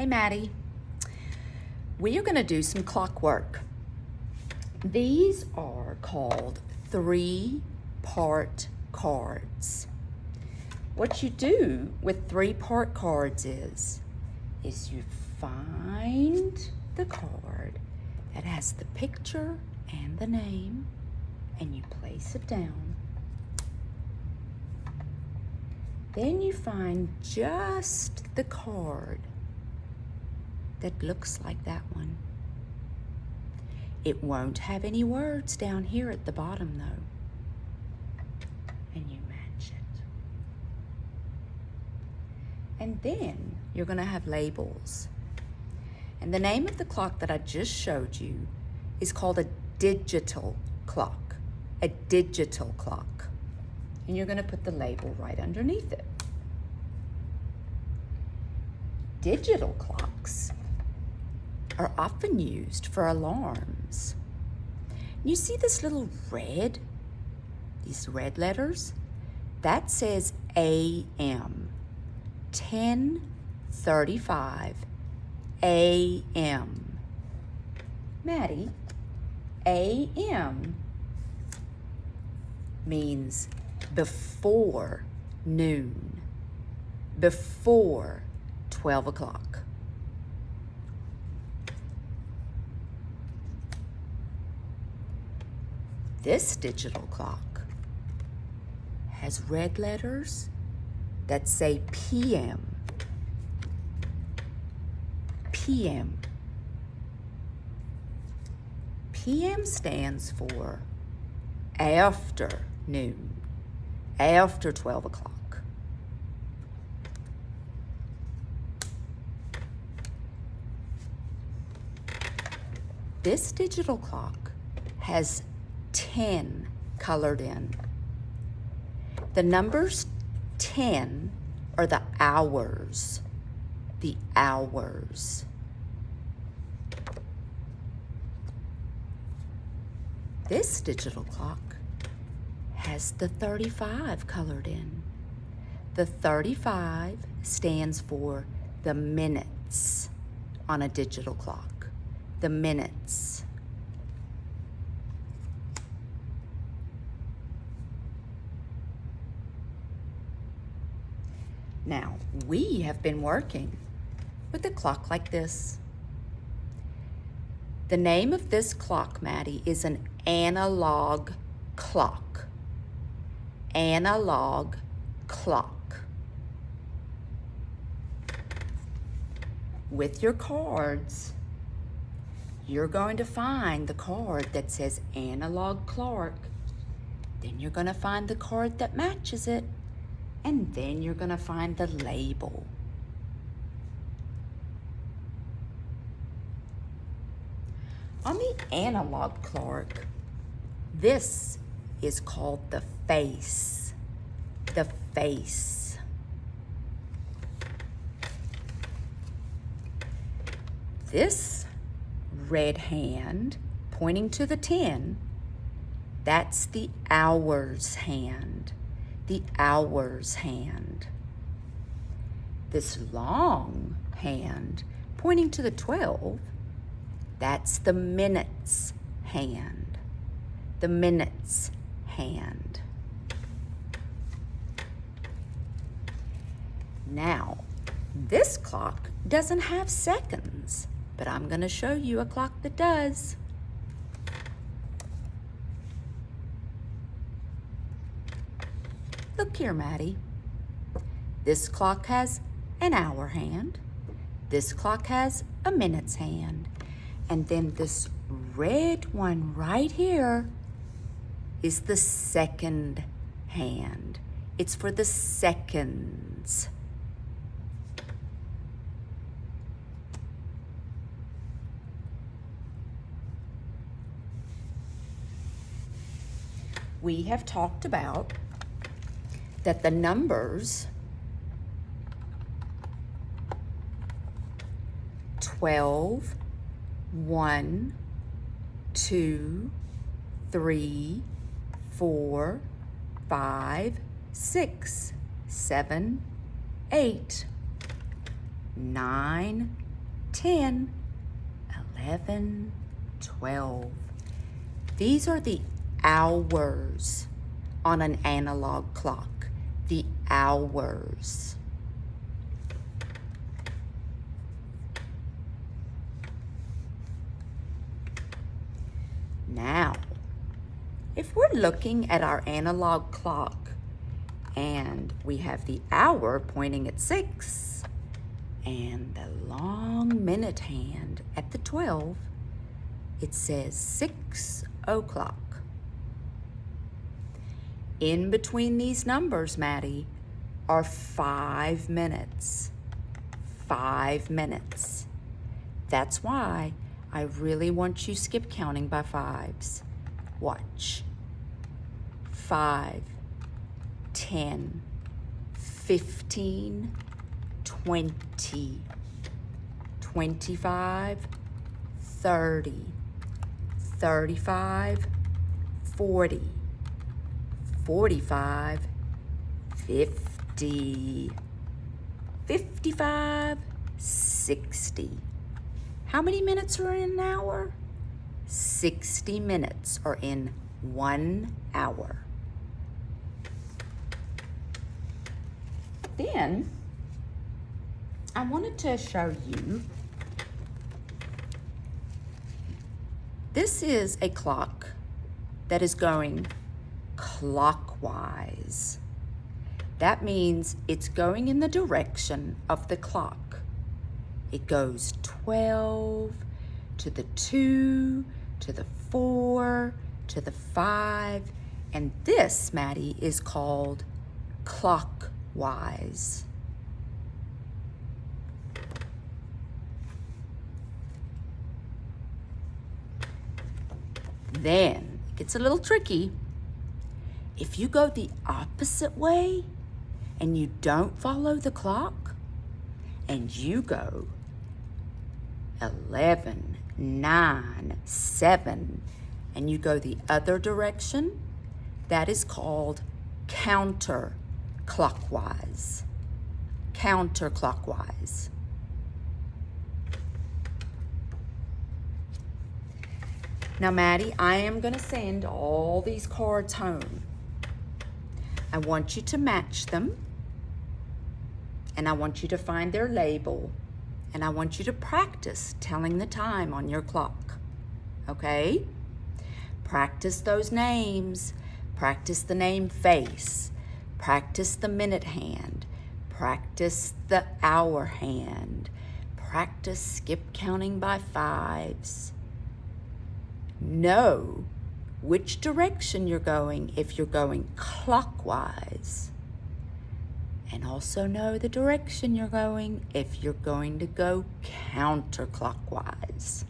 Hey, Maddie. We are going to do some clockwork. These are called 3-part cards. What you do with 3-part cards is you find the card that has the picture and the name, and you place it down. Then you find just the card that looks like that one. It won't have any words down here at the bottom though. And you match it. And then you're gonna have labels. And the name of the clock that I just showed you is called a digital clock. A digital clock. And you're gonna put the label right underneath it. Digital clocks are often used for alarms. You see this little red, these red letters? That says AM, 10:35 AM. Maddie, AM means before noon, before 12 o'clock. This digital clock has red letters that say PM. PM. PM stands for after noon, after 12 o'clock. This digital clock has 10 colored in. The numbers 10 are the hours. The hours. This digital clock has the 35 colored in. The 35 stands for the minutes on a digital clock. The minutes. Now, we have been working with a clock like this. The name of this clock, Maddie, is an analog clock. Analog clock. With your cards, you're going to find the card that says analog clock. Then you're going to find the card that matches it. And then you're going to find the label. On the analog clock, this is called the face. The face. This red hand pointing to the 10, that's the hours hand. The hours hand. This long hand pointing to the 12, that's the minutes hand. The minutes hand. Now, this clock doesn't have seconds, but I'm going to show you a clock that does. Look here, Maddie. This clock has an hour hand. This clock has a minutes hand. And then this red one right here is the second hand. It's for the seconds. We have talked about that the numbers 12, 1, 2, 3, 4, 5, 6, 7, 8, 9, 10, 11, 12. These are the hours on an analog clock. The hours. Now, if we're looking at our analog clock and we have the hour pointing at 6 and the long minute hand at the 12, it says 6 o'clock. In between these numbers, Maddie, are 5 minutes. 5 minutes. That's why I really want you skip counting by 5s. Watch. 5, 10, 15, 20, 25, 30, 35, 40, 45, 50, 55, 60. How many minutes are in an hour? 60 minutes are in 1 hour. Then, I wanted to show you, this is a clock that is going clockwise. That means it's going in the direction of the clock. It goes 12 to the 2 to the 4 to the 5, and this, Maddie, is called clockwise. Then it gets a little tricky. If you go the opposite way and you don't follow the clock and you go 11, 9, 7, and you go the other direction, that is called counterclockwise. Counterclockwise. Now, Maddie, I am going to send all these cards home. I want you to match them, and I want you to find their label, and I want you to practice telling the time on your clock, okay? Practice those names. Practice the name face. Practice the minute hand. Practice the hour hand. Practice skip counting by 5s. Know which direction you're going if you're going clockwise. And also know the direction you're going if you're going to go counterclockwise.